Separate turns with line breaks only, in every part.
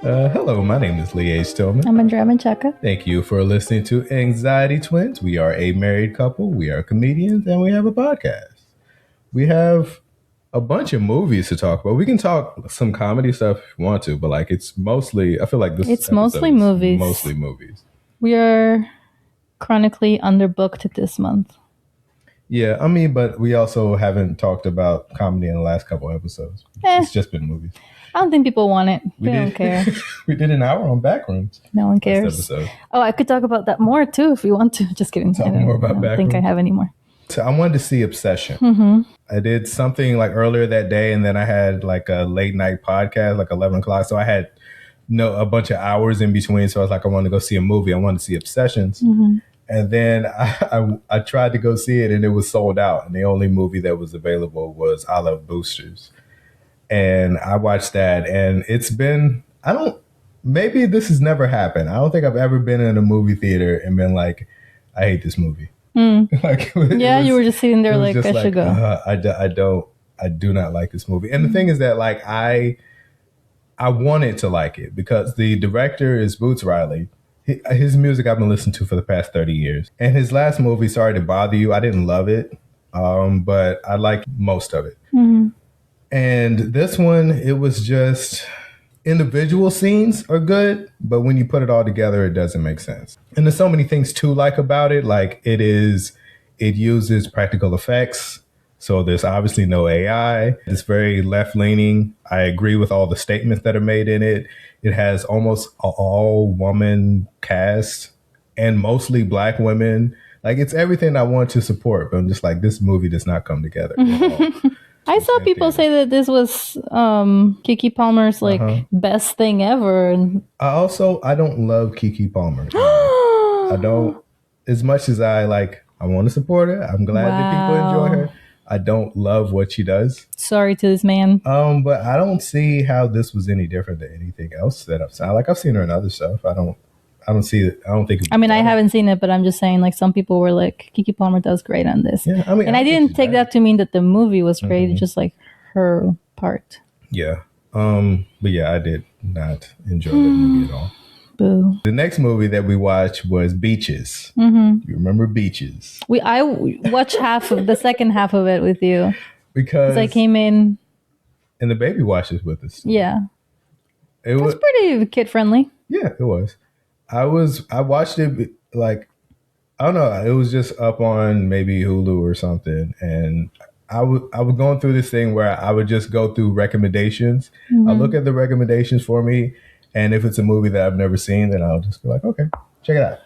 Hello, my name is Lee H. Tillman.
I'm Andrea Menchaca.
Thank you for listening to Anxiety Twins. We are a married couple, we are comedians, and we have a podcast. We have a bunch of movies to talk about. We can talk some comedy stuff if you want to, but like it's mostly, I feel like this
It's
episode
mostly
is
movies.
Mostly movies.
We are chronically underbooked this month.
Yeah, I mean, but we also haven't talked about comedy in the last couple episodes. It's just been movies.
I don't think people want it. They don't care.
We did an hour on Backrooms.
No one cares. Oh, I could talk about that more too if you want to. Just kidding.
Talk more about Backrooms.
I don't think I have any more.
So I wanted to see Obsession.
Mm-hmm.
I did something like earlier that day, and then I had like a late night podcast, like 11 o'clock. So I had a bunch of hours in between. So I was like, I want to go see a movie. I wanted to see Obsessions.
Mm-hmm.
And then I tried to go see it, and it was sold out. And the only movie that was available was I Love Boosters. And I watched that, and it's been, maybe this has never happened. I don't think I've ever been in a movie theater and been like, I hate this movie.
Like, you were just sitting there like, I should go.
I do not like this movie. And the thing is that like, I wanted to like it because the director is Boots Riley. His music I've been listening to for the past 30 years. And his last movie, Sorry to Bother You, I didn't love it, but I liked most of it.
Mm-hmm.
And this one, it was just individual scenes are good, but when you put it all together, it doesn't make sense. And there's so many things to like about it. Like it uses practical effects. So there's obviously no AI. It's very left-leaning. I agree with all the statements that are made in it. It has almost all-woman cast and mostly Black women. Like it's everything I want to support, but I'm just like, this movie does not come together at all.
I saw people say that this was Keke Palmer's best thing ever.
I don't love Keke Palmer. I don't, as much as I want to support her. I'm glad that people enjoy her. I don't love what she does.
Sorry to this man.
But I don't see how this was any different than anything else that I've seen. Like I've seen her in other stuff. I don't see it. I don't think.
I haven't seen it, but I'm just saying. Like some people were like, Keke Palmer does great on this.
Yeah,
and I didn't take that to mean that the movie was great. Mm-hmm. Just like her part.
Yeah. But yeah, I did not enjoy that movie at all.
Boo.
The next movie that we watched was Beaches. Mm-hmm. You remember Beaches?
I watched the second half of it with you
because
I came in,
and the baby watched it with us.
Yeah, it was pretty kid friendly.
Yeah, it was. I watched it like, I don't know. It was just up on maybe Hulu or something, and I was going through this thing where I would just go through recommendations. Mm-hmm. I'll look at the recommendations for me. And if it's a movie that I've never seen, then I'll just be like, okay, check it out.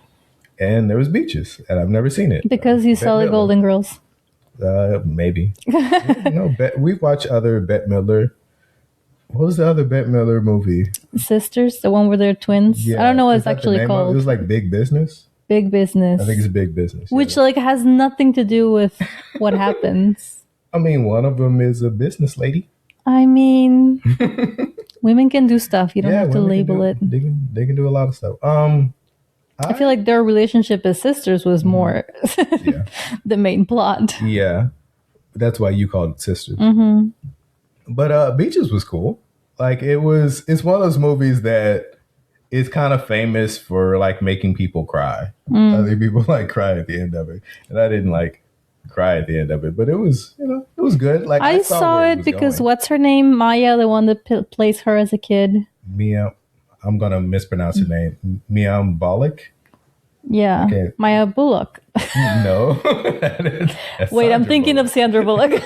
And there was Beaches, and I've never seen it.
Because you saw the Golden Girls.
Maybe. We've watched other Bette Midler. What was the other Bette Midler movie?
Sisters, the one where they're twins. Yeah. I don't know what it's actually called.
It was like Big Business.
Big Business.
I think it's Big Business.
Which has nothing to do with what happens.
I mean, one of them is a business lady.
I mean, women can do stuff. You don't have to label it.
They can do a lot of stuff.
I feel like their relationship as sisters was more the main plot.
Yeah, that's why you called it Sisters.
Mm-hmm.
But Beaches was cool. Like it's one of those movies that is kind of famous for like making people cry. I think people cry at the end of it, and I didn't cry at the end of it, but it was it was good. Like
I saw it because what's her name, Maya, the one that plays her as a kid.
Mia, I'm gonna mispronounce her name. Mia Bullock.
Yeah, okay. Maya Bullock.
No.
Wait, I'm thining of Sandra Bullock.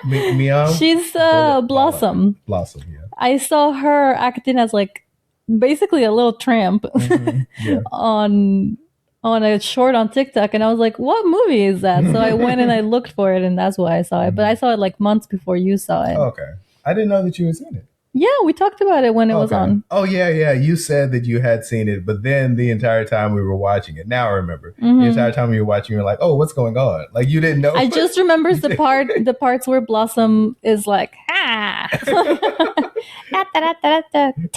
Mia.
She's Blossom.
Blossom. Yeah.
I saw her acting as basically a little tramp on a short on TikTok, and I was like, what movie is that? So I went and I looked for it, and that's why I saw it. But I saw it months before you saw it.
Okay. I didn't know that you had seen it.
Yeah, we talked about it when it was on.
Oh, yeah. You said that you had seen it, but then the entire time we were watching it, now I remember. Mm-hmm. The entire time we were watching, you were like, oh, what's going on? Like, you didn't know.
I just remember the parts where Blossom is like, ah.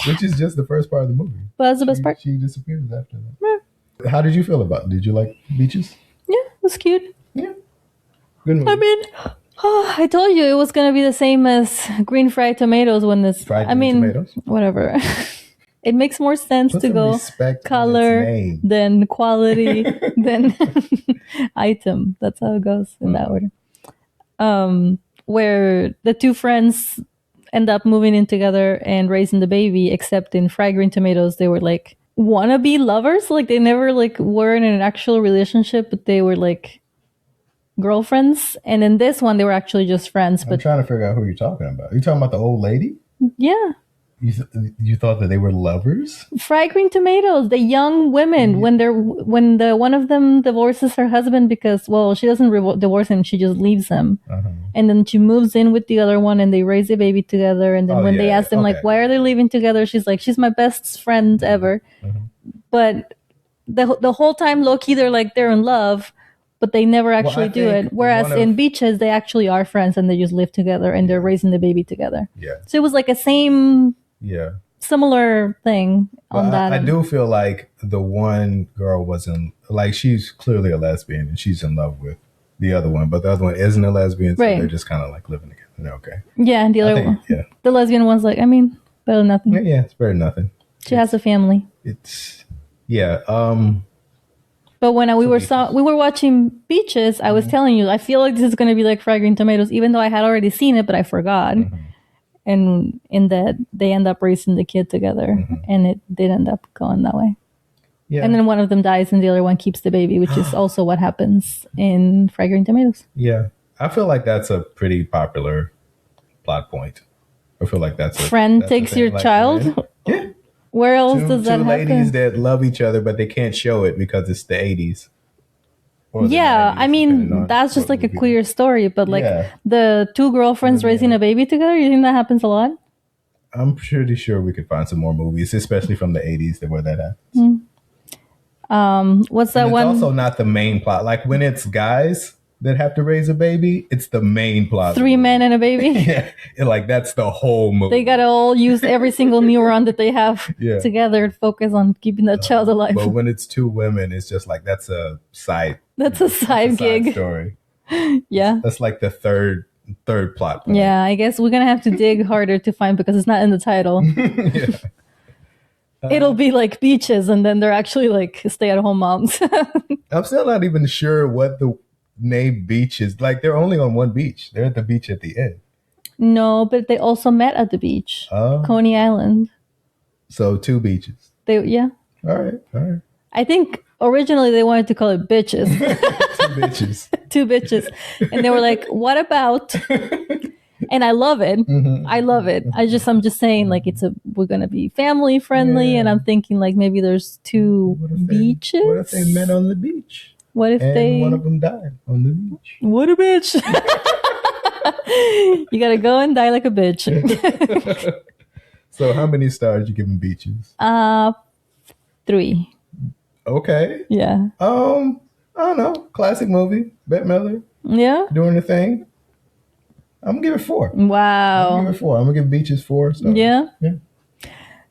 Which is just the first part of the movie.
But that's the best part.
She disappears after that. Yeah. How did you feel about it? Did you like Beaches?
Yeah, it was cute.
Yeah. Good movie.
I mean, I told you it was going to be the same as green fried tomatoes when this...
Tomatoes?
Whatever. it makes more sense
Put
to
some
go
respect on
color
its name.
than quality than item. That's how it goes in that order. Where the two friends end up moving in together and raising the baby, except in Fried Green Tomatoes, they were like wannabe lovers. Like they never like were in an actual relationship, but they were like girlfriends. And in this one, they were actually just friends.
I'm
But
trying to figure out who you're talking about. You talking about the old lady?
yeah,
You thought that they were lovers?
Fried Green Tomatoes, the young women, when the one of them divorces her husband because, well, she doesn't divorce him, she just leaves him. And then she moves in with the other one and they raise a baby together. And then when they ask them, like, why are they living together? She's like, she's my best friend ever. But the whole time, low-key, they're in love, but they never actually do it. Whereas in Beaches, they actually are friends and they just live together and they're raising the baby together.
Yeah.
So it was like a similar thing on that.
I do feel like the one girl wasn't, like, she's clearly a lesbian and she's in love with the other one, but the other one isn't a lesbian, so they're just kind of like living together. And they're okay. Yeah,
and the other one, the lesbian one's like, I mean, better than nothing.
Yeah, it's better than nothing.
She has a family. But when we were watching Beaches, I was telling you, I feel like this is going to be like Fried Green Tomatoes, even though I had already seen it, but I forgot. And in that, they end up raising the kid together, and it did end up going that way. Yeah. And then one of them dies, and the other one keeps the baby, which is also what happens in Fried Green Tomatoes.
Yeah, I feel like that's a pretty popular plot point. I feel like that's
friend takes your child.
Yeah.
Where else does that happen?
Two ladies that love each other, but they can't show it because it's the 80s.
Yeah, 90s, I mean, that's just like a queer story, but like the two girlfriends raising a baby together, you think that happens a lot?
I'm pretty sure we could find some more movies, especially from the 80s, where that happens.
What's that one?
It's also not the main plot. Like when it's guys that have to raise a baby, it's the main plot.
3 men and a baby?
Yeah, like that's the whole movie.
They gotta all use every single neuron that they have together to focus on keeping that child alive.
But when it's two women, it's just like that's a side.
That's a side gig.
Side story.
Yeah,
that's like the third plot point.
Yeah, I guess we're gonna have to dig harder to find because it's not in the title. It'll be like Beaches, and then they're actually like stay-at-home moms.
I'm still not even sure what the name Beach is. Like they're only on one beach. They're at the beach at the end.
No, but they also met at the beach, Coney Island.
So 2 beaches.
All
right.
I think originally they wanted to call it Bitches.
2 bitches.
2 bitches, and they were like, "What about?" And I love it. I love it. I'm just saying, like, we're gonna be family friendly, and I'm thinking like maybe there's 2 beaches.
What if they met on the beach?
What if
one of them died on the beach?
What a bitch! You gotta go and die like a bitch.
So, how many stars you giving Beaches?
3.
Okay.
Yeah.
I don't know. Classic movie. Bette Midler.
Yeah.
Doing the thing. I'm gonna give it 4.
Wow.
I'm gonna give Beaches 4 stars.
Yeah.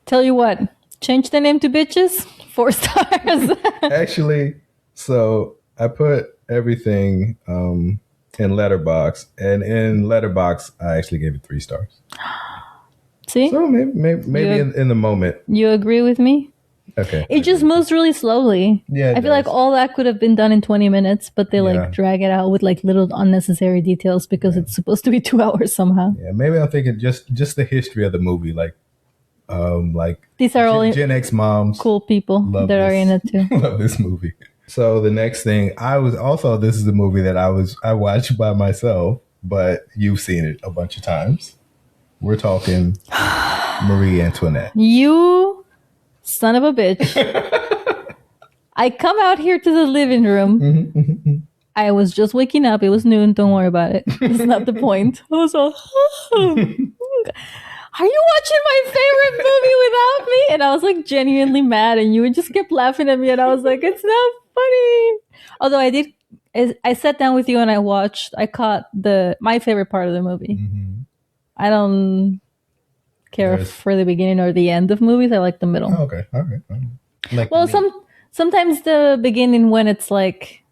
Tell you what, change the name to Bitches. 4 stars.
Actually, so I put everything in Letterboxd, and in Letterboxd, I actually gave it 3 stars.
See?
So maybe in the moment.
You agree with me?
Okay.
It just moves really slowly.
Yeah.
I feel like all that could have been done in 20 minutes, but they like drag it out with like little unnecessary details because it's supposed to be 2 hours somehow.
Yeah, maybe I'm thinking just the history of the movie, like
these are all
Gen X moms,
cool people that are in it too.
Love this movie. So the next thing this is a movie that I watched by myself, but you've seen it a bunch of times. We're talking Marie Antoinette.
You son of a bitch. I come out here to the living room. I was just waking up. It was noon. Don't worry about it. It's not the point. I was all, are you watching my favorite movie without me? And I was like genuinely mad, and you just kept laughing at me, and I was like, it's not funny. Although I sat down with you and I caught my favorite part of the movie. I don't care for the beginning or the end of movies. I like the middle.
Oh, okay. All right. Like
sometimes the beginning when it's like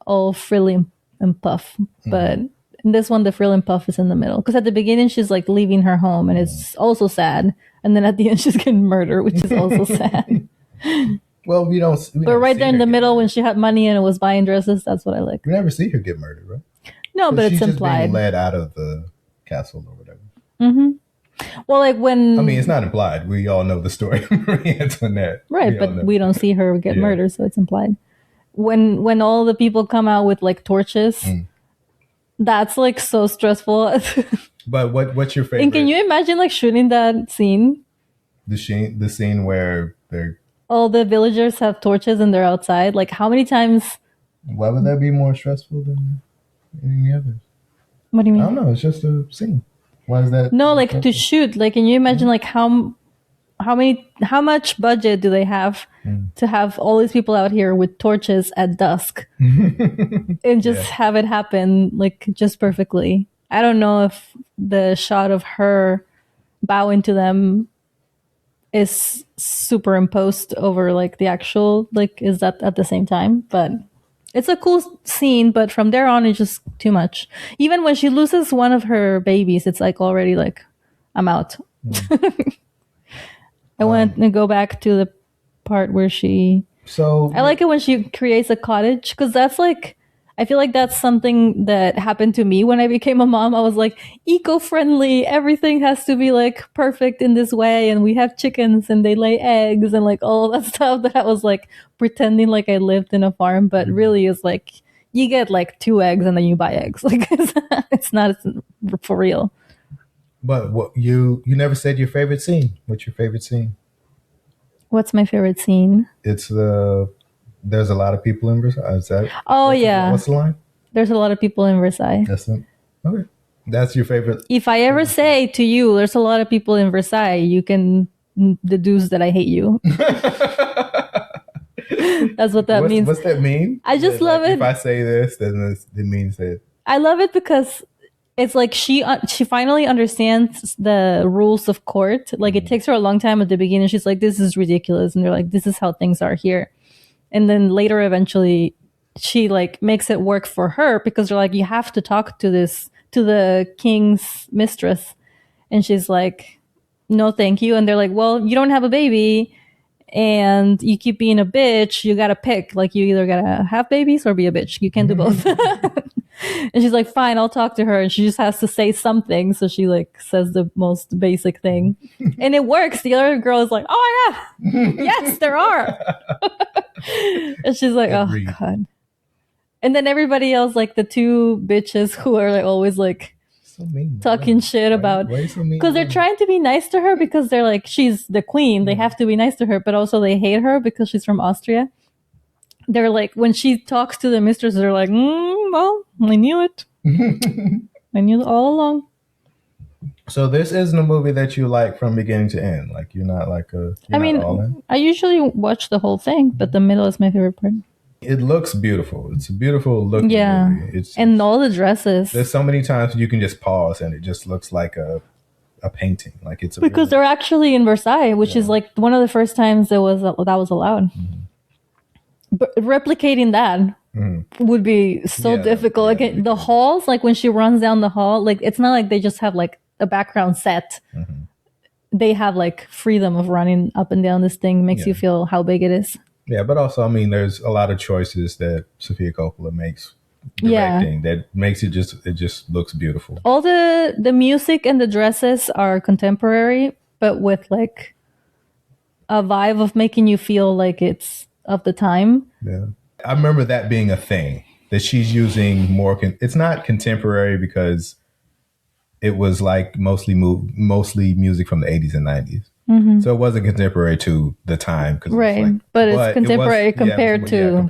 all frilly and puff, but in this one the frill and puff is in the middle because at the beginning she's like leaving her home and it's also sad, And then at the end, she's getting murdered, which is also sad.
Well, we don't. We
But
never
right
see
there in
her
the
get
middle,
murdered.
when she had money and it was buying dresses, that's what I like.
We never see her get murdered, right?
No, but
she's
it's
just being
implied.
led out of the castle or whatever.
Well, like when...
I mean, it's not implied. We all know the story of Marie Antoinette.
Right, but we don't see her get murdered, so it's implied. When all the people come out with like torches, that's like so stressful.
But what's your favorite?
And can you imagine like shooting that scene?
The scene where they're...
All the villagers have torches and they're outside. Like how many times?
Why would that be more stressful than any others?
What do you mean?
I don't know. It's just a scene. Why is that?
No, like to shoot. Like, can you imagine like how much budget do they have to have all these people out here with torches at dusk and just have it happen like just perfectly? I don't know if the shot of her bowing to them is superimposed over like the actual, like, is that at the same time? But it's a cool scene, but from there on, it's just too much. Even when she loses one of her babies, it's like already like, I'm out. I want to go back to the part where she...
So
I like it when she creates a cottage, because that's like... I feel like that's something that happened to me when I became a mom. I was like, eco-friendly, everything has to be like perfect in this way, and we have chickens and they lay eggs and like all that stuff that I was like pretending like I lived in a farm, but really is like you get like 2 eggs and then you buy eggs. Like it's not for real.
But what you never said your favorite scene. What's your favorite scene?
What's my favorite scene?
It's there's a lot of people in Versailles. Is that?
Oh yeah.
What's the line?
There's a lot of people in Versailles.
That's it. Okay. That's your favorite.
If I ever say to you, there's a lot of people in Versailles, you can deduce that I hate you. That's what that means.
What's that mean?
I just love it.
If I say this, then it means that.
I love it because it's like she finally understands the rules of court. Like it takes her a long time at the beginning. She's like, this is ridiculous. And they're like, this is how things are here. And then later, eventually, she like makes it work for her because they're like, you have to talk to the king's mistress. And she's like, no, thank you. And they're like, well, you don't have a baby and you keep being a bitch. You got to pick. Like, you either got to have babies or be a bitch. You can't do both. And she's like, fine, I'll talk to her. And she just has to say something. So she like says the most basic thing. And it works. The other girl is like, oh my God, yes, there are. And she's like, oh God. And then everybody else, like the 2 bitches who are like always like
so mean,
talking shit about, because they're trying to be nice to her because they're like, she's the queen. They have to be nice to her, but also they hate her because she's from Austria. They're like, when she talks to the mistress, they're like, well, I knew it. I knew it all along.
So this isn't a movie that you like from beginning to end. Like you're not like a. I mean,
I usually watch the whole thing, but the middle is my favorite part.
It looks beautiful. It's a beautiful looking movie.
And all the dresses.
There's so many times you can just pause and it just looks like a painting. Like it's
because they're actually in Versailles, which is like one of the first times that was allowed. But replicating that would be so difficult. Like the halls, like when she runs down the hall, like it's not like they just have like a background set. They have like freedom of running up and down this thing. Makes you feel how big it is.
Yeah, but also, I mean, there's a lot of choices that Sofia Coppola makes directing that makes it just looks beautiful.
All the music and the dresses are contemporary, but with like a vibe of making you feel like it's of the time.
Yeah, I remember that being a thing that she's using more. It's not contemporary because it was like mostly music from the 80s and 90s. So it wasn't contemporary to the time.
Right. But it's contemporary compared to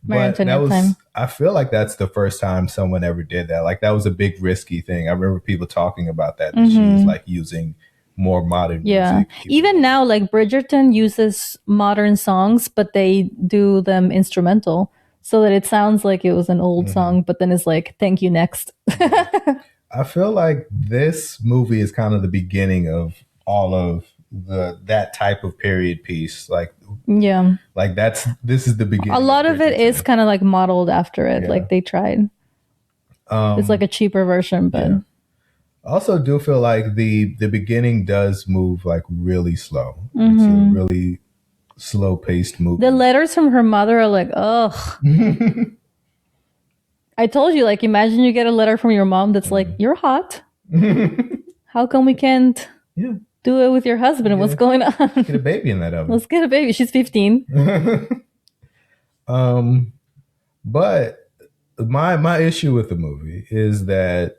Marie Antoinette time.
I feel like that's the first time someone ever did that. Like that was a big risky thing. I remember people talking about that she was like using more modern music.
Even now, like Bridgerton uses modern songs, but they do them instrumental so that it sounds like it was an old song, but then it's like, thank you, next.
I feel like this movie is kind of the beginning of all of that type of period piece. Like this is the beginning.
A lot of it is kind of like modeled after it. Like they tried. It's like a cheaper version, but
Also, do feel like the beginning does move like really slow. It's a really slow paced movie.
The letters from her mother are like, ugh. I told you, like, imagine you get a letter from your mom that's like, you're hot. How come we can't do it with your husband? What's going on?
Get a baby in that oven.
Let's get a baby. She's 15.
But my issue with the movie is that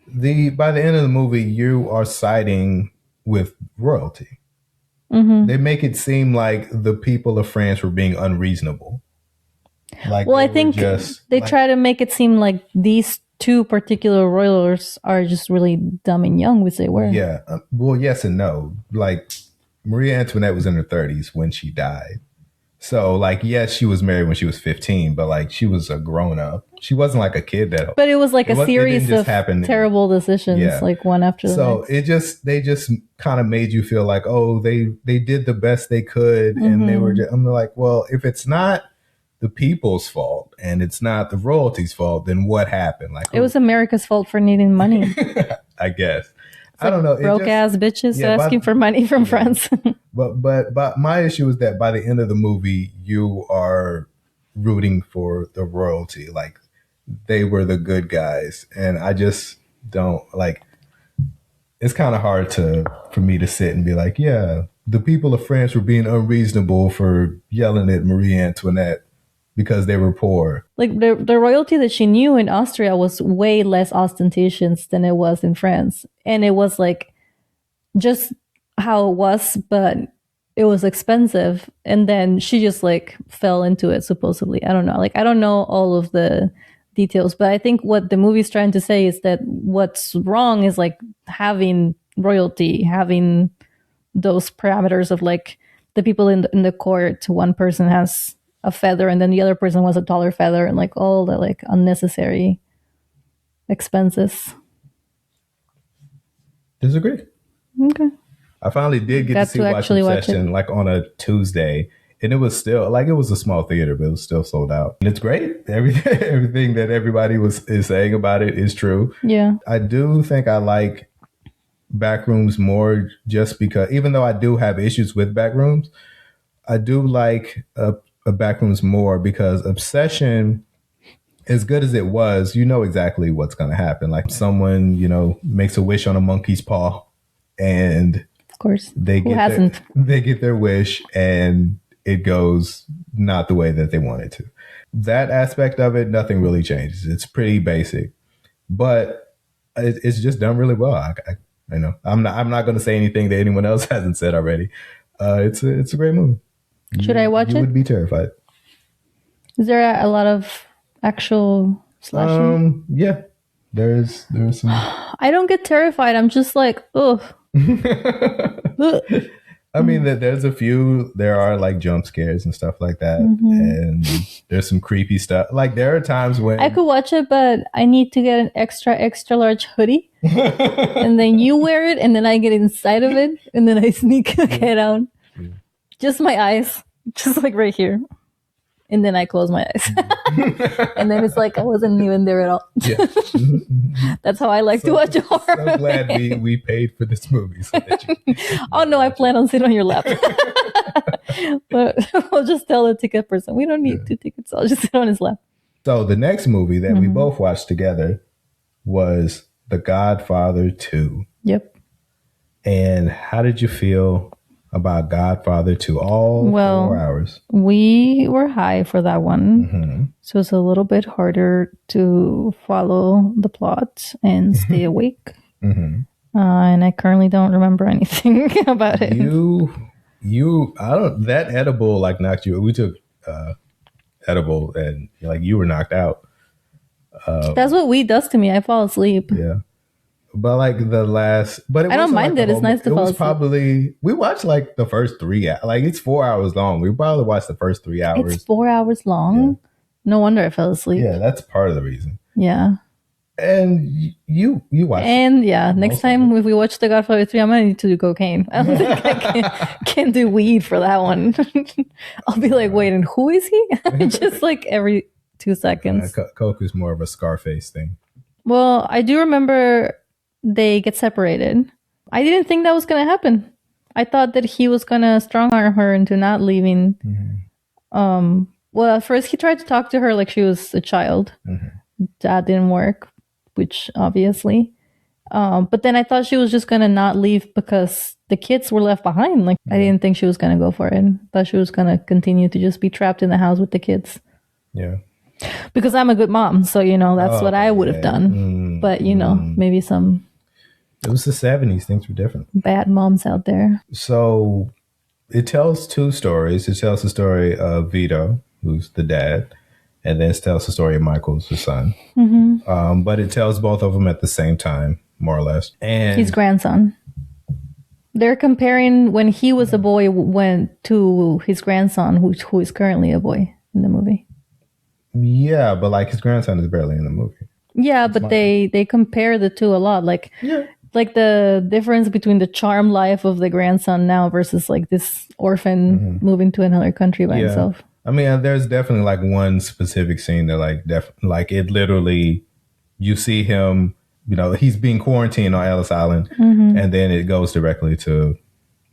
by the end of the movie, you are siding with royalty. They make it seem like the people of France were being unreasonable. Like,
well, I think they try to make it seem like these two particular royals are just really dumb and young, which they were.
Yeah. Well, yes and no. Like, Marie Antoinette was in her 30s when she died. So, like, yes, she was married when she was 15, but, like, she was a grown-up. She wasn't, like, a kid that...
But it was, like, a series of terrible decisions, like, one after the next.
So, they just kind of made you feel like, oh, they did the best they could, and they were just... I'm like, well, if it's not the people's fault, and it's not the royalty's fault, then what happened? Like,
it was America's fault for needing money.
I guess. I don't know.
Broke ass bitches asking for money from France.
But my issue is that by the end of the movie, you are rooting for the royalty. Like, they were the good guys. And I just don't like, it's kind of hard for me to sit and be like, yeah, the people of France were being unreasonable for yelling at Marie Antoinette because they were poor.
Like, the royalty that she knew in Austria was way less ostentatious than it was in France. And it was like just how it was, but it was expensive. And then she just like fell into it, supposedly. I don't know. Like, I don't know all of the details, but I think what the movie's trying to say is that what's wrong is like having royalty, having those parameters of like the people in the court. One person has a feather and then the other person was a taller feather, and like all the like unnecessary expenses.
Disagree.
Okay.
I finally did get to see Watch Obsession like on a Tuesday, and it was still like, it was a small theater, but it was still sold out. And it's great. Everything that everybody is saying about it is true.
Yeah.
I do think I like Backrooms more just because, even though I do have issues with Backrooms, I do like a Backrooms more because Obsession, as good as it was, you know exactly what's going to happen. Like, someone, makes a wish on a monkey's paw, and
of course,
they get their wish, and it goes not the way that they want it to. That aspect of it, nothing really changes. It's pretty basic, but it's just done really well. I know I'm not going to say anything that anyone else hasn't said already. It's a great movie.
Should I watch it?
You would be terrified.
Is there a lot of actual slashing?
Yeah, there's some.
I don't get terrified. I'm just like, ugh.
I mean, there are like jump scares and stuff like that. And there's some creepy stuff. Like, there are times when
I could watch it, but I need to get an extra large hoodie. And then you wear it, and then I get inside of it, and then I sneak head out. Yeah. Just my eyes, just like right here. And then I close my eyes. And then it's like I wasn't even there at all. Yeah. That's how I like to watch horror.
So glad we paid for this movie. So that
oh no, I plan on sitting on your lap. But we'll just tell the ticket person, we don't need 2 tickets. I'll just sit on his lap.
So the next movie that we both watched together was The Godfather 2.
Yep.
And how did you feel about Godfather 2, 4 hours?
We were high for that one. So it's a little bit harder to follow the plot and stay awake. And I currently don't remember anything about it.
That edible like knocked you. We took edible and like you were knocked out.
That's what weed does to me. I fall asleep.
Yeah. But like I
don't mind it. It's nice to fall asleep.
Probably, we watched like the first 3 hours. Like, it's 4 hours long. We probably watched the first 3 hours.
It's 4 hours long? Yeah. No wonder I fell asleep.
Yeah, that's part of the reason.
Yeah.
And you watched.
And yeah, next time if we watch The Godfather 3, I'm going to need to do cocaine. I don't think I can do weed for that one. I'll be like, wait, and who is he? Just like every 2 seconds.
Coke is more of a Scarface thing.
Well, I do remember they get separated. I didn't think that was going to happen. I thought that he was going to strong arm her into not leaving. Well, at first he tried to talk to her like she was a child. That didn't work, which obviously. But then I thought she was just going to not leave because the kids were left behind. Like, I didn't think she was going to go for it. I thought she was going to continue to just be trapped in the house with the kids.
Yeah.
Because I'm a good mom. So, that's what I would have done. But, maybe some...
It was the 70s. Things were different.
Bad moms out there.
So it tells two stories. It tells the story of Vito, who's the dad, and then it tells the story of Michael's the son. But it tells both of them at the same time, more or less. And
his grandson. They're comparing when he was a boy went to his grandson, who is currently a boy in the movie.
Yeah, but like his grandson is barely in the movie.
Yeah, but they compare the two a lot. Like, like the difference between the charm life of the grandson now versus like this orphan moving to another country by himself.
I mean, there's definitely like one specific scene that like it literally, you see him, he's being quarantined on Ellis Island, and then it goes directly to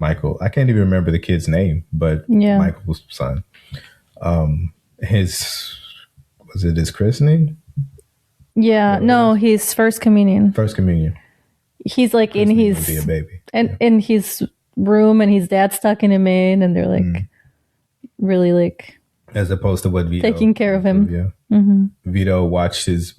Michael. I can't even remember the kid's name, but Michael's son. Was it his christening?
Yeah, no, his first communion.
First communion.
He's like in his
be a baby.
And in his room, and his dad's tucking him in, and they're like really like,
as opposed to what Vito
taking care of him.
Yeah. Vito watched his.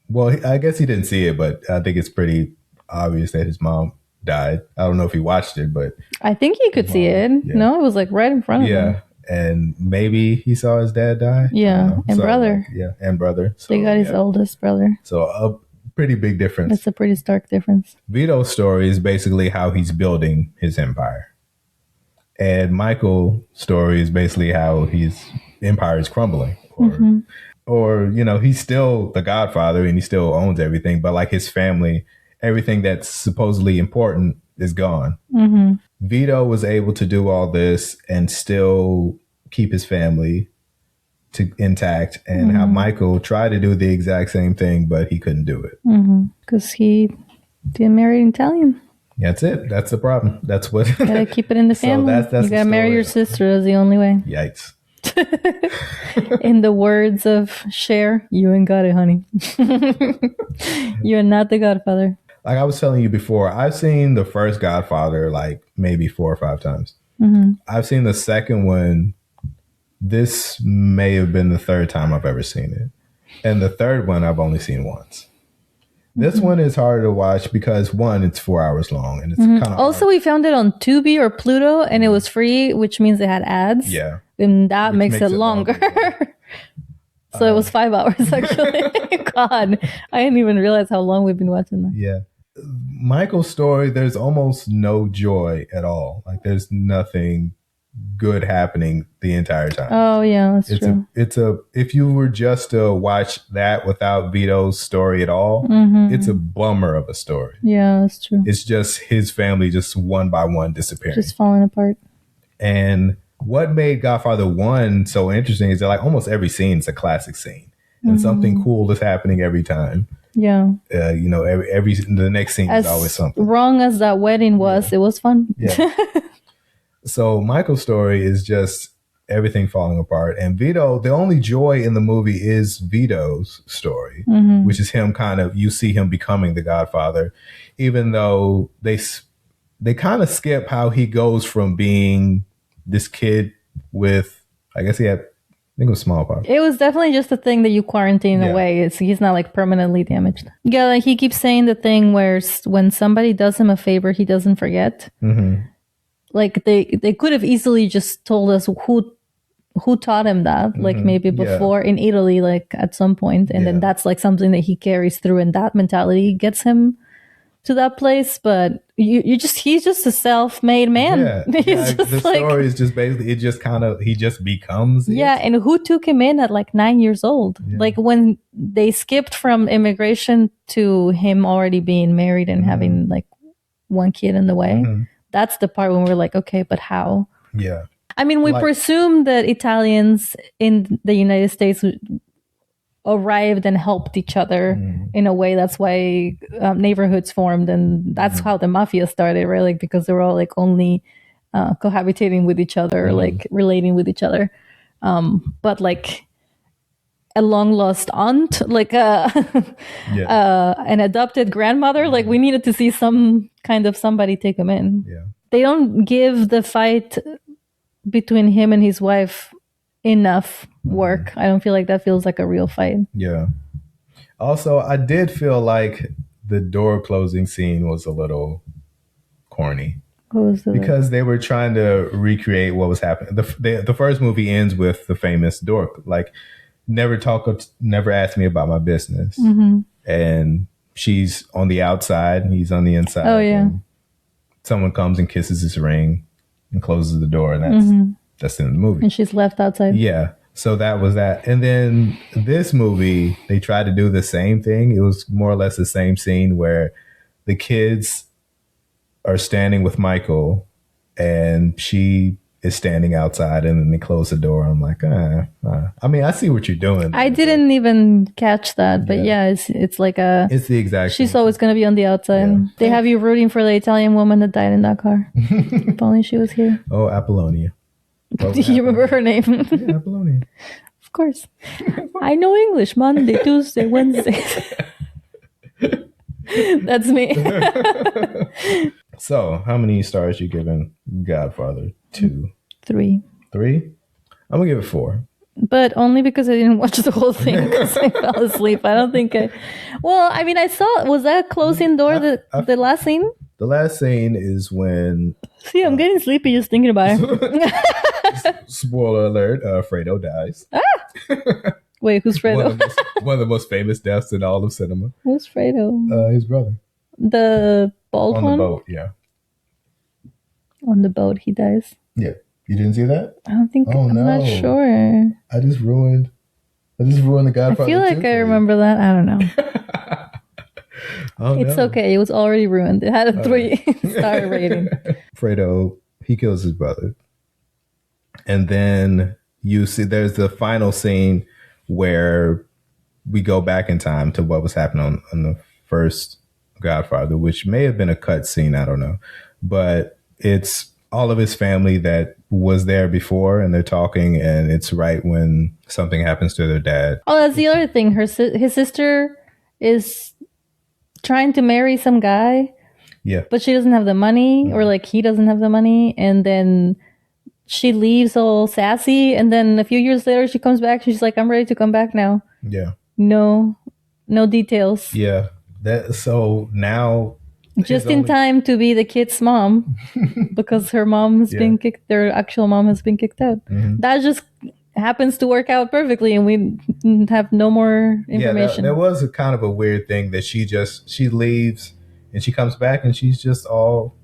Well, I guess he didn't see it, but I think it's pretty obvious that his mom died. I don't know if he watched it, but
I think he could see it. Yeah. No, it was like right in front of him.
Yeah, and maybe he saw his dad die.
Yeah, and brother.
And brother.
So they got his oldest brother.
So a pretty big difference.
That's a pretty stark difference.
Vito's story is basically how he's building his empire. And Michael's story is basically how his empire is crumbling. Or, he's still the Godfather and he still owns everything. But like his family, everything that's supposedly important is gone. Vito was able to do all this and still keep his family intact, and how Michael tried to do the exact same thing, but he couldn't do it.
Because he didn't marry an Italian.
That's it. That's the problem. That's what...
Gotta keep it in the family. So you gotta marry your sister. That's the only way.
Yikes.
In the words of Cher, you ain't got it, honey. You're not the Godfather.
Like I was telling you before, I've seen the first Godfather like maybe 4 or 5 times. I've seen the second one. This may have been the 3rd time I've ever seen it. And the 3rd one I've only seen once. This one is hard to watch because, one, it's 4 hours long. And it's kind of
also hard. We found it on Tubi or Pluto, and it was free, which means it had ads.
Yeah.
And that makes it longer. So it was 5 hours, actually. God, I didn't even realize how long we've been watching that.
Yeah. Michael's story, there's almost no joy at all. Like, there's nothing good happening the entire time.
Oh yeah, that's true.
If you were just to watch that without Vito's story at all, it's a bummer of a story.
Yeah, that's true.
It's just his family just one by one disappearing,
just falling apart.
And what made Godfather 1 so interesting is that like almost every scene is a classic scene, and something cool is happening every time.
Yeah.
Every the next scene is always something.
Wrong as that wedding was, it was fun.
Yeah. So Michael's story is just everything falling apart. And Vito, the only joy in the movie is Vito's story, which is him you see him becoming the Godfather, even though they kind of skip how he goes from being this kid with, I guess I think it was smallpox.
It was definitely just a thing that you quarantine away. He's not like permanently damaged. Yeah, like he keeps saying the thing where when somebody does him a favor, he doesn't forget. Like they could have easily just told us who taught him that, like maybe before in Italy, like at some point, and then that's like something that he carries through, and that mentality gets him to that place. But he's just a self-made man.
The story is just basically he just becomes it.
And who took him in at like 9 years old? Like when they skipped from immigration to him already being married and having like one kid in the way. That's the part when we're like, okay, but how?
Yeah.
I mean, we presume that Italians in the United States arrived and helped each other in a way. That's why neighborhoods formed, and that's how the mafia started, right? Like, because they were all like only cohabitating with each other, like relating with each other. But like a long lost aunt, like an adopted grandmother, like we needed to see some kind of somebody take him in.
Yeah.
They don't give the fight between him and his wife enough work. I don't feel like that feels like a real fight.
Yeah. Also, I did feel like the door closing scene was a little corny. Because they were trying to recreate what was happening. The first movie ends with the famous door, like, never ask me about my business. And she's on the outside and he's on the inside.
Oh, yeah.
Someone comes and kisses his ring and closes the door, and that's the end of the movie.
And she's left outside.
Yeah. So that was that. And then this movie, they tried to do the same thing. It was more or less the same scene where the kids are standing with Michael and she is standing outside, and then they close the door. I'm like, I mean, I see what you're doing.
I didn't even catch that, but it's like
it's the exact
she's always going to be on the outside. Yeah. They have you rooting for the Italian woman that died in that car. If only she was here.
Oh, Apollonia.
Do you remember her name?
Yeah, Apollonia.
Of course. I know English. Monday, Tuesday, Wednesday. That's me.
So, how many stars you giving Godfather 2?
3.
3? I'm gonna give it 4.
But only because I didn't watch the whole thing because I fell asleep. I don't think I... Well, I mean, I saw... Was that closing door the last scene?
The last scene is when...
See, I'm getting sleepy just thinking about it.
Spoiler alert, Fredo dies.
Wait, who's Fredo?
One of the most famous deaths in all of cinema.
Who's Fredo?
His brother.
The bald one?
On the boat, yeah.
On the boat, he dies.
Yeah. You didn't see that?
I don't think... I'm not sure.
I just ruined the Godfather.
I feel like I remember that. I don't know. It's okay. It was already ruined. It had a 3-star rating.
Fredo, he kills his brother. And then you see there's the final scene where we go back in time to what was happening on the first Godfather, which may have been a cut scene. I don't know. But it's all of his family that was there before, and they're talking, and it's right when something happens to their dad.
Oh, that's the other thing. His sister is trying to marry some guy.
Yeah.
But she doesn't have the money, or like he doesn't have the money, and then she leaves all sassy, and then a few years later she comes back. She's like, I'm ready to come back now.
Yeah.
No details.
Yeah. So now...
Just in time to be the kid's mom, because her mom has been kicked. Their actual mom has been kicked out. That just happens to work out perfectly, and we have no more information.
Yeah, there was a kind of a weird thing that she leaves and she comes back and she's just all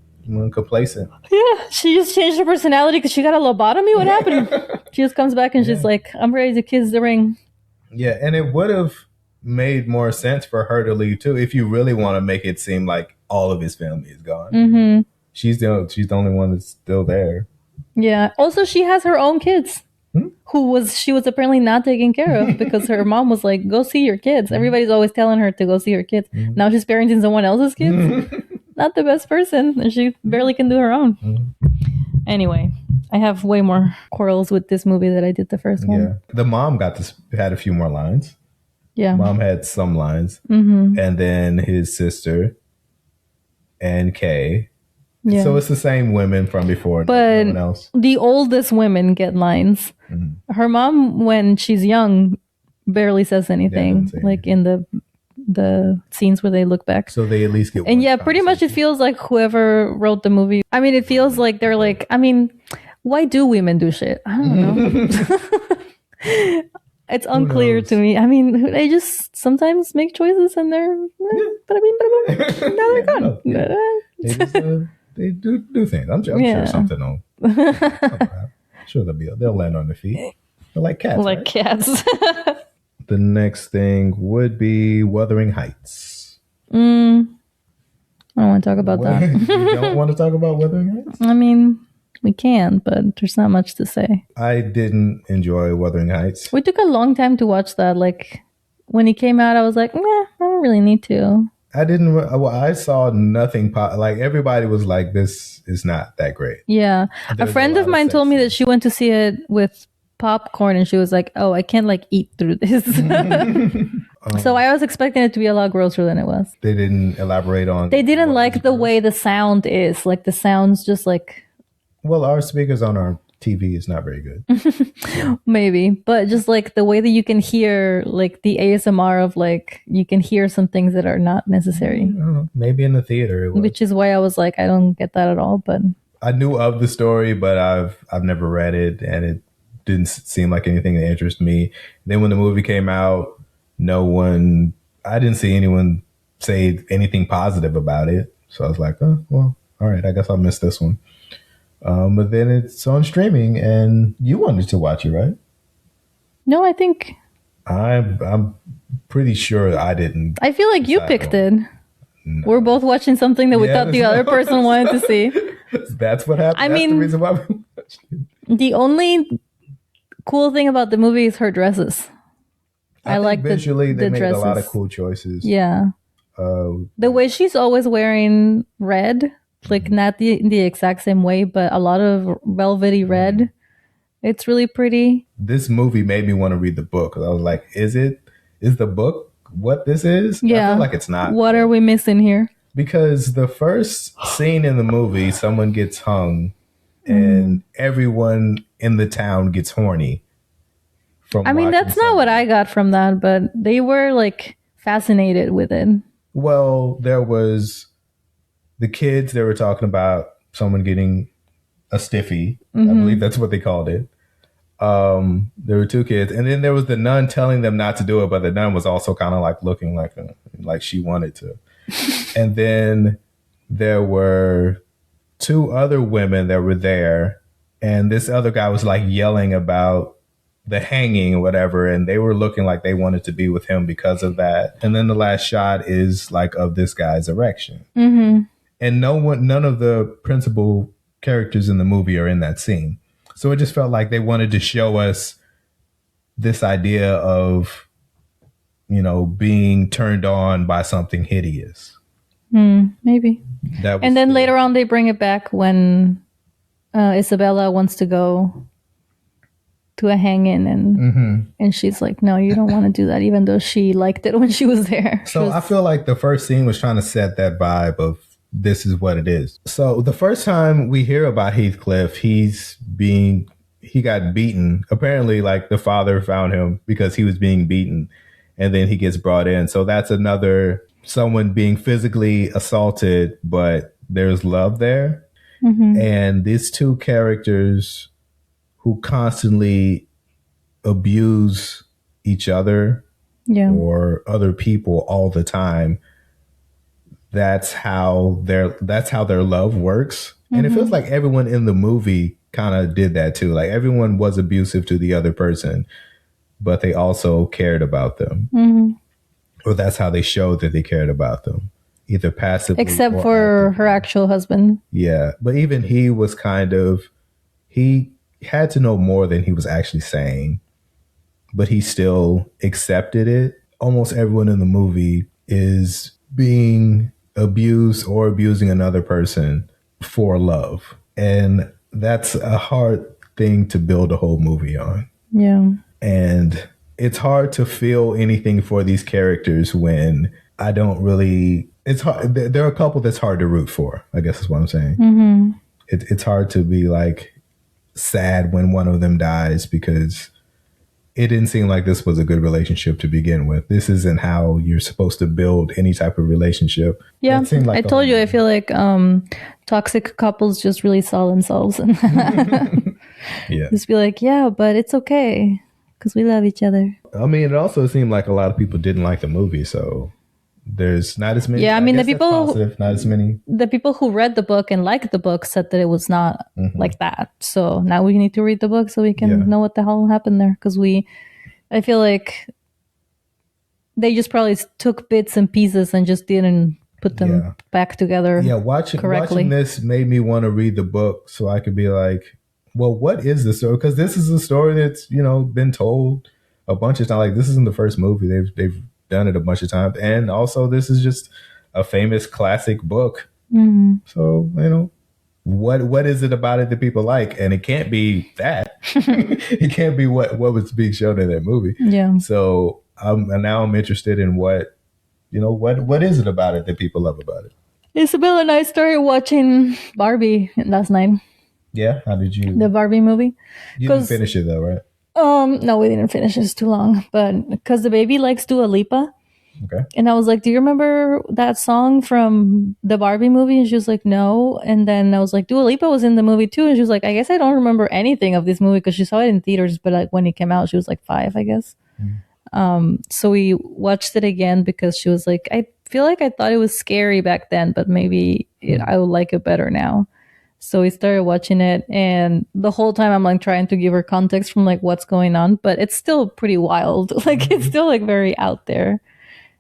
complacent.
Yeah, she just changed her personality because she got a lobotomy. What happened? She just comes back and she's like, I'm ready to kiss the ring. Yeah,
and it would have made more sense for her to leave too if you really want to make it seem like all of his family is gone. She's the only one that's still there.
Yeah. Also, she has her own kids she was apparently not taking care of because her mom was like, go see your kids. Everybody's always telling her to go see her kids. Now she's parenting someone else's kids. Not the best person, and she barely can do her own. Anyway, I have way more quarrels with this movie than I did the first one.
Yeah. The mom had a few more lines.
Yeah.
Mom had some lines. And then his sister and Kay. Yeah. So it's the same women from before.
But
no one else.
The oldest women get lines. Her mom, when she's young, barely says anything. Like in the scenes where they look back.
So they at least get one.
And yeah, pretty much it feels like whoever wrote the movie. I mean, it feels like they're like, I mean, why do women do shit? I don't know. It's unclear to me. I mean, they just sometimes make choices and they're now they're gone.
They do things. I'm sure something will. Sure they'll land on their feet. They're like cats.
Like cats.
The next thing would be Wuthering Heights.
I don't want to talk about that.
You don't want to talk about Wuthering Heights?
I mean, we can, but there's not much to say.
I didn't enjoy Wuthering Heights.
We took a long time to watch that. Like, when it came out, I was like, I don't really need to.
I didn't. Well, I saw nothing. Like everybody was like, "This is not that great."
Yeah,
There's
a friend of mine told me that she went to see it with popcorn, and she was like, "Oh, I can't like eat through this." So I was expecting it to be a lot grosser than it was.
They didn't elaborate on.
They didn't like the way the sound is. Like the sound's just like.
Well, our speakers on our TV is not very good.
Maybe, but just like the way that you can hear like the ASMR of like you can hear some things that are not necessary.
I don't know. Maybe in the theater it was.
Which is why I was like, I don't get that at all. But
I knew of the story, but I've never read it, and it didn't seem like anything that interested me. Then when the movie came out, I didn't see anyone say anything positive about it. So I was like, oh, well, all right, I guess I'll miss this one. But then it's on streaming, and you wanted to watch it, right?
No, I think
I'm pretty sure I didn't.
I feel like you picked it. No. We're both watching something that we thought the other person wanted to see.
That's what happened. That's the reason why we watched it.
The only cool thing about the movie is her dresses. I like
visually
they
made
dresses.
A lot of cool choices.
Yeah. The way she's always wearing red, like not the exact same way, but a lot of velvety red. It's really pretty.
This movie made me want to read the book. I was like, is the book what this is?
Yeah.
I feel like it's not.
What are we missing here?
Because the first scene in the movie, someone gets hung and everyone in the town gets horny.
I mean, that's not what I got from that, but they were like fascinated with it.
Well, there was the kids, they were talking about someone getting a stiffy. I believe that's what they called it. There were two kids, and then there was the nun telling them not to do it, but the nun was also kind of like looking like she wanted to. And then there were two other women that were there, and this other guy was like yelling about the hanging or whatever, and they were looking like they wanted to be with him because of that. And then the last shot is like of this guy's erection. And none of the principal characters in the movie are in that scene. So it just felt like they wanted to show us this idea of, being turned on by something hideous.
Maybe. And then later on, they bring it back when Isabella wants to go to a hang-in, and she's like, no, you don't want to do that, even though she liked it when she was there.
So I feel like the first scene was trying to set that vibe of this is what it is. So the first time we hear about Heathcliff, he got beaten. Apparently, like the father found him because he was being beaten, and then he gets brought in. So that's another someone being physically assaulted, but there's love there. And these two characters who constantly abuse each other or other people all the time. That's how their love works. And it feels like everyone in the movie kind of did that too. Like everyone was abusive to the other person, but they also cared about them. Or that's how they showed that they cared about them, either passively
except
or
for
actively.
her actual husband.
Yeah. But even he was he had to know more than he was actually saying, but he still accepted it. Almost everyone in the movie is being abused or abusing another person for love. And that's a hard thing to build a whole movie on.
Yeah.
And it's hard to feel anything for these characters when it's hard. There are a couple that's hard to root for, I guess is what I'm saying. It's hard to be like sad when one of them dies because it didn't seem like this was a good relationship to begin with. This isn't how you're supposed to build any type of relationship.
Yeah, like I told you, I feel like toxic couples just really saw themselves.
Yeah.
Just be like, yeah, but it's okay because we love each other.
I mean, it also seemed like a lot of people didn't like the movie, so there's not as many.
Yeah, I mean, the people
not as many.
The people who read the book and liked the book said that it was not like that. So now we need to read the book so we can know what the hell happened there. Because I feel like they just probably took bits and pieces and just didn't put them back together. Yeah,
watching this made me want to read the book so I could be like, well, what is the story? Because this is a story that's been told a bunch of times. Like, this isn't the first movie. They've done it a bunch of times. And also, this is just a famous classic book.
Mm-hmm.
So, what is it about it that people like? And it can't be that. It can't be what was being shown in that movie.
Yeah.
So now I'm interested in what is it about it that people love about it?
Isabel and I started watching Barbie last night.
Yeah, how did you?
The Barbie movie.
You didn't finish it though, right?
No, we didn't finish. It's too long. But because the baby likes Dua Lipa.
Okay.
And I was like, do you remember that song from the Barbie movie? And she was like, no. And then I was like, Dua Lipa was in the movie too. And she was like, I guess I don't remember anything of this movie because she saw it in theaters. But like when it came out, she was like 5, I guess. So we watched it again because she was like, I feel like I thought it was scary back then, but maybe I would like it better now. So we started watching it, and the whole time I'm like trying to give her context from like what's going on, but it's still pretty wild. Like it's still like very out there.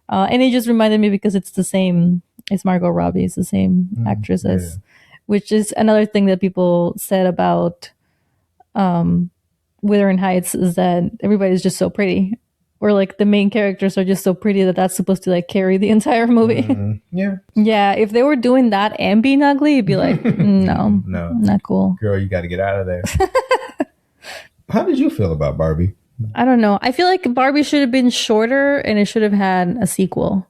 And it just reminded me because it's the same, it's Margot Robbie, it's the same actress as, which is another thing that people said about Wuthering Heights is that everybody's just so pretty. Or like the main characters are just so pretty that that's supposed to like carry the entire movie.
Yeah.
Yeah, if they were doing that and being ugly, it'd be like, no, not cool.
Girl, you got to get out of there. How did you feel about Barbie?
I don't know. I feel like Barbie should have been shorter and it should have had a sequel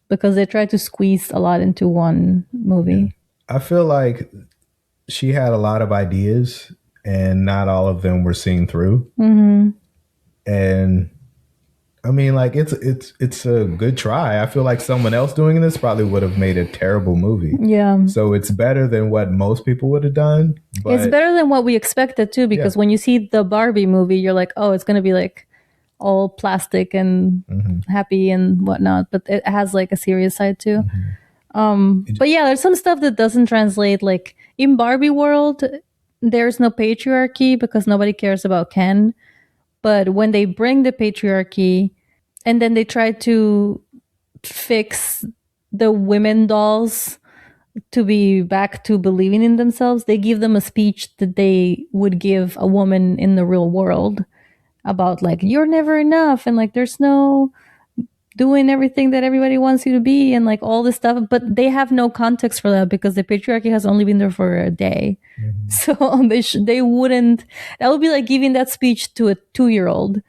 because they tried to squeeze a lot into one movie.
Yeah. I feel like she had a lot of ideas and not all of them were seen through. Mm-hmm. And I mean, like it's a good try. I feel like someone else doing this probably would have made a terrible movie.
Yeah.
So it's better than what most people would have done. But
it's better than what we expected too, because when you see the Barbie movie, you're like, oh, it's going to be like all plastic and happy and whatnot. But it has like a serious side too. But yeah, there's some stuff that doesn't translate. Like in Barbie world, there's no patriarchy because nobody cares about Ken. But when they bring the patriarchy and then they try to fix the women dolls to be back to believing in themselves, they give them a speech that they would give a woman in the real world about like, you're never enough. And like, there's no doing everything that everybody wants you to be and like all this stuff. But they have no context for that because the patriarchy has only been there for a day. So they wouldn't, that would be like giving that speech to a 2-year-old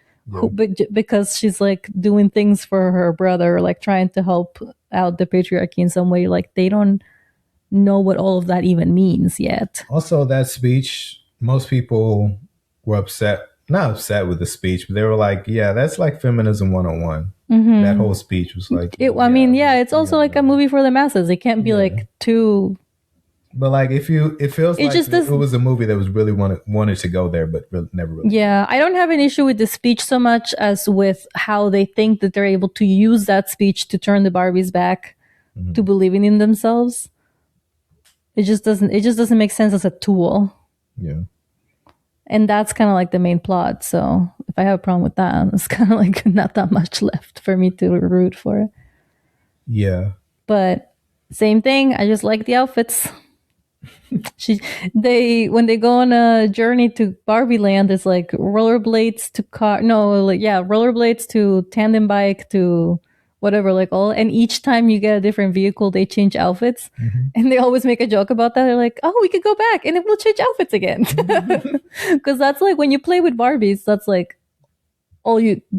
because she's like doing things for her brother, like trying to help out the patriarchy in some way. Like they don't know what all of that even means yet.
Also, that speech, most people were not upset with the speech, but they were like, yeah, that's like feminism 101. That whole speech was like,
it's also like a movie for the masses. It can't be like too.
But like, it feels like it was a movie that was really wanted to go there, but never really.
Yeah, I don't have an issue with the speech so much as with how they think that they're able to use that speech to turn the Barbies back to believing in themselves. It just doesn't make sense as a tool.
Yeah.
And that's kind of like the main plot. So if I have a problem with that, it's kind of like not that much left for me to root for it.
Yeah.
But same thing. I just like the outfits. When they go on a journey to Barbie Land, it's like rollerblades to rollerblades to tandem bike to whatever, like all, and each time you get a different vehicle, they change outfits, and they always make a joke about that. They're like, "Oh, we could go back and it will change outfits again," because that's like when you play with Barbies, that's like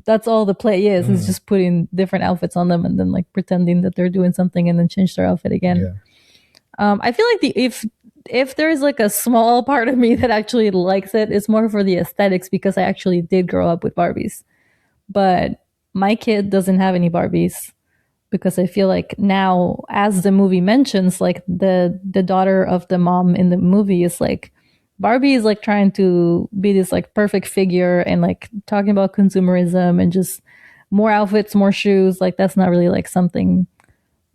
that's all the play is just putting different outfits on them and then like pretending that they're doing something and then change their outfit again. Yeah. I feel like if there's like a small part of me that actually likes it, it's more for the aesthetics because I actually did grow up with Barbies, but my kid doesn't have any Barbies because I feel like now, as the movie mentions, like the daughter of the mom in the movie is like, Barbie is like trying to be this like perfect figure and like talking about consumerism and just more outfits, more shoes. Like that's not really like something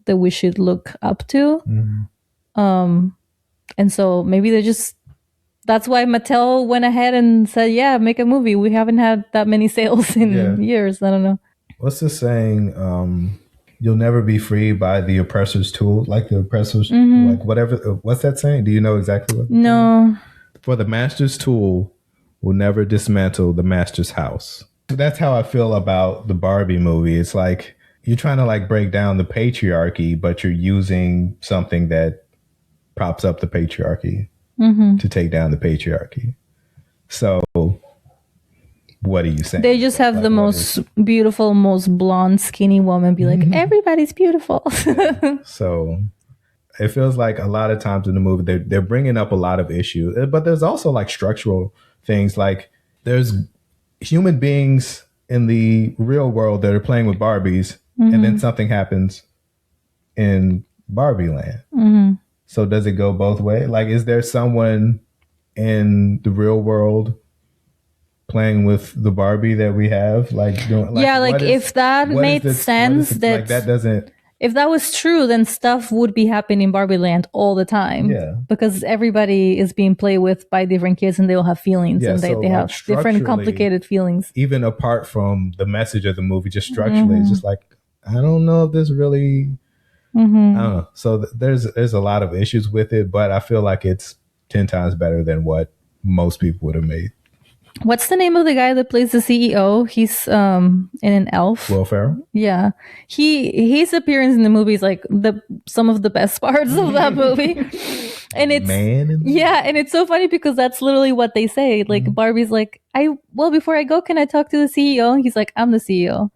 that we should look up to. And so maybe that's why Mattel went ahead and said, yeah, make a movie. We haven't had that many sales in years. I don't know.
What's the saying? You'll never be free by the oppressor's tool. Like the oppressor's, like whatever. What's that saying? Do you know exactly what?
No.
For the master's tool will never dismantle the master's house. That's how I feel about the Barbie movie. It's like you're trying to like break down the patriarchy, but you're using something that props up the patriarchy to take down the patriarchy. So what are you saying?
They just have
Like,
the most beautiful, most blonde, skinny woman be like, everybody's beautiful.
So it feels like a lot of times in the movie, they're bringing up a lot of issues, but there's also like structural things. Like there's human beings in the real world that are playing with Barbies, and then something happens in Barbie land. So does it go both ways? Like, is there someone in the real world playing with the Barbie that we have? Like
if that made sense, that
like that doesn't.
If that was true, then stuff would be happening in Barbie Land all the time.
Yeah.
Because everybody is being played with by different kids and they all have feelings and they have different complicated feelings.
Even apart from the message of the movie, just structurally, it's just like, I don't know if this really, I don't know. So there's a lot of issues with it, but I feel like it's 10 times better than what most people would have made.
What's the name of the guy that plays the CEO? He's in an Elf.
Will Ferrell?
Yeah. His appearance in the movie is like some of the best parts of that movie. And it's and it's so funny because that's literally what they say. Like Barbie's like, before I go, can I talk to the CEO? And he's like, I'm the CEO.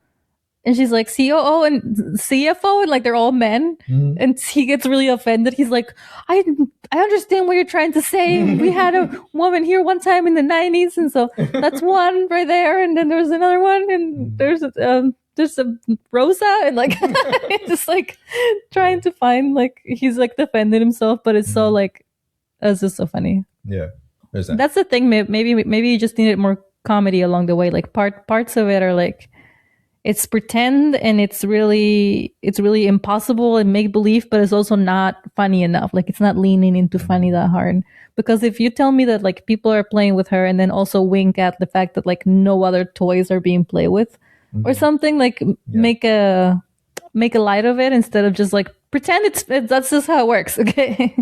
And she's like, COO and CFO, and like they're all men. And he gets really offended. He's like, I understand what you're trying to say. We had a woman here one time in the 90s, and so that's one right there. And then there's another one, and there's a Rosa, and like just like trying to find like he's like defending himself, but it's so like it's just so funny.
Yeah,
that's the thing. Maybe you just needed more comedy along the way. Like parts of it are like. It's pretend and it's really impossible and make believe, but it's also not funny enough. Like it's not leaning into funny that hard. Because if you tell me that like people are playing with her and then also wink at the fact that like no other toys are being played with or something, like make a light of it instead of just like pretend that's just how it works, okay?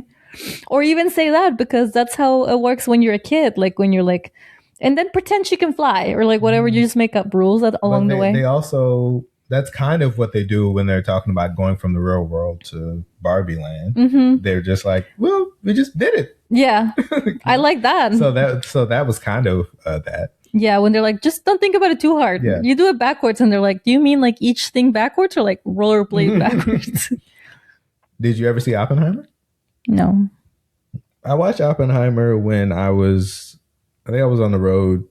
Or even say that because that's how it works when you're a kid. Like when you're like. And then pretend she can fly or like whatever. You just make up rules along the way.
They also, that's kind of what they do when they're talking about going from the real world to Barbie land. They're just like, well, we just did it.
Yeah. I like that.
So that was kind of that.
Yeah. When they're like, just don't think about it too hard. Yeah. You do it backwards. And they're like, do you mean like each thing backwards or like rollerblade backwards?
Did you ever see Oppenheimer?
No.
I watched Oppenheimer when I think I was on the road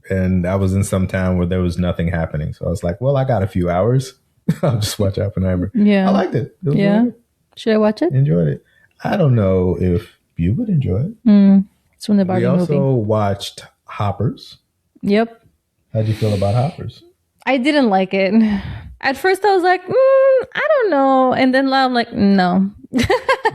and I was in some town where there was nothing happening. So I was like, well, I got a few hours. I'll just watch Oppenheimer. Yeah. I liked it. It was really
Should I watch it?
Enjoyed it. I don't know if you would enjoy it.
It's from the Barbie movie.
We also watched Hoppers.
Yep.
How'd you feel about Hoppers?
I didn't like it. At first I was like, I don't know. And then I'm like, no.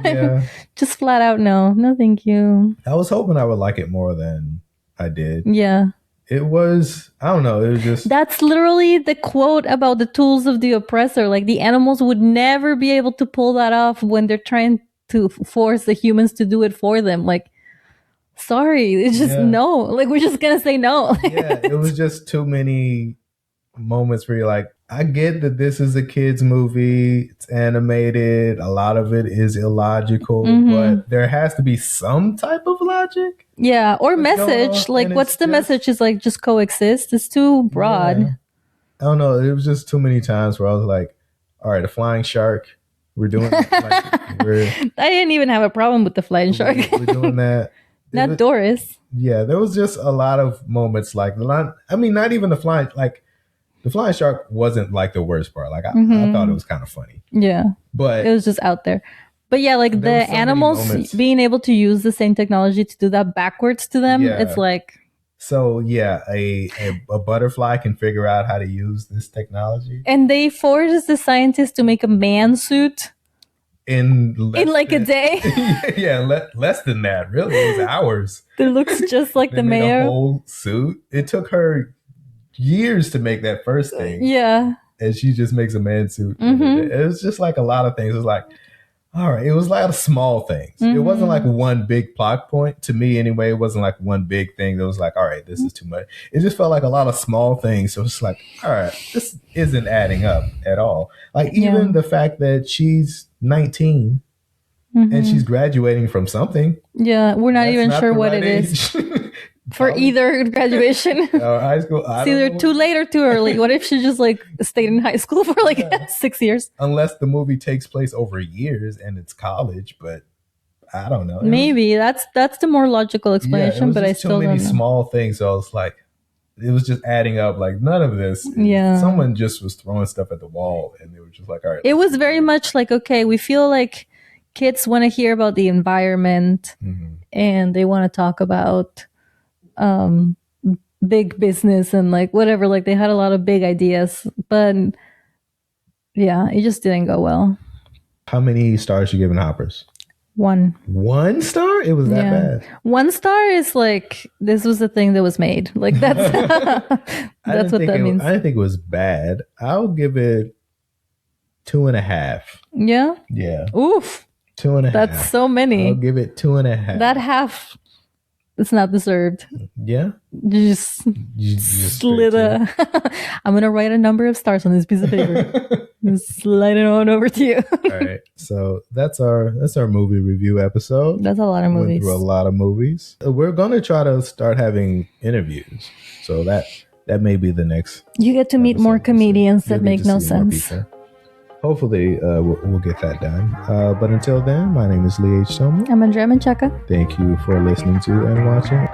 Yeah. Just flat out no thank you.
I was hoping I would like it more than I did.
Yeah,
it was, I don't know, it was just,
that's literally the quote about the tools of the oppressor. Like the animals would never be able to pull that off when they're trying to force the humans to do it for them. Like, sorry, it's just no, like we're just gonna say no.
Yeah, it was just too many moments where you're like, I get that this is a kid's movie, it's animated, a lot of it is illogical, but there has to be some type of logic.
Yeah, or message. Like, what's the message? Is like, just coexist. It's too broad.
Yeah. I don't know. It was just too many times where I was like, all right, a flying shark. We're doing like, I
didn't even have a problem with the flying shark.
We're doing that.
Not Doris.
Yeah, there was just a lot of moments like, I mean, not even the flying, like, the flying shark wasn't like the worst part. Like I thought it was kind of funny.
Yeah.
But
it was just out there. But yeah, like the animals being able to use the same technology to do that backwards to them, it's like.
So yeah, a butterfly can figure out how to use this technology.
And they forced the scientists to make a man suit.
In like
a day.
less than that. Really, it was hours.
It looks just like the mayor.
A whole suit. It took her years to make that first thing.
Yeah.
And she just makes a man suit. It was just like a lot of things. It was like, all right. It was a lot of small things. It wasn't like one big plot point to me anyway. It wasn't like one big thing that was like, all right, this is too much. It just felt like a lot of small things. So it's like, all right, this isn't adding up at all. Like even the fact that she's 19 and she's graduating from something.
Yeah, we're not even sure what
right
it is for either graduation.
High school.
It's either too late or too early. What if she just like stayed in high school for like 6 years?
Unless the movie takes place over years and it's college, but I don't know.
Maybe that's the more logical explanation, but I still don't know. Too many
small things. So I was like, it was just adding up. Like none of this.
Yeah.
Someone just was throwing stuff at the wall, and they were just like, all right.
It was very much like, okay, we feel like kids want to hear about the environment, and they want to talk about big business and like whatever. Like they had a lot of big ideas, but yeah, it just didn't go well.
How many stars you giving Hoppers?
1.
1 star? It was that bad.
1 star is like, this was the thing that was made. Like that's that's what that means.
I didn't think it was bad. I'll give it 2.5.
Yeah?
Yeah.
Oof.
2.5.
That's so many.
I'll give it 2.5.
That half, it's not deserved.
Yeah.
You just slid a. I'm gonna write a number of stars on this piece of paper. And slide it on over to you.
All right. So that's our movie review episode.
That's a lot of movies.
Went through a lot of movies. We're gonna try to start having interviews. So that may be the next.
You get to meet more comedians that make no sense.
Hopefully, we'll get that done. But until then, my name is Lee H. Tillman.
I'm Andrea Menchaca.
Thank you for listening to and watching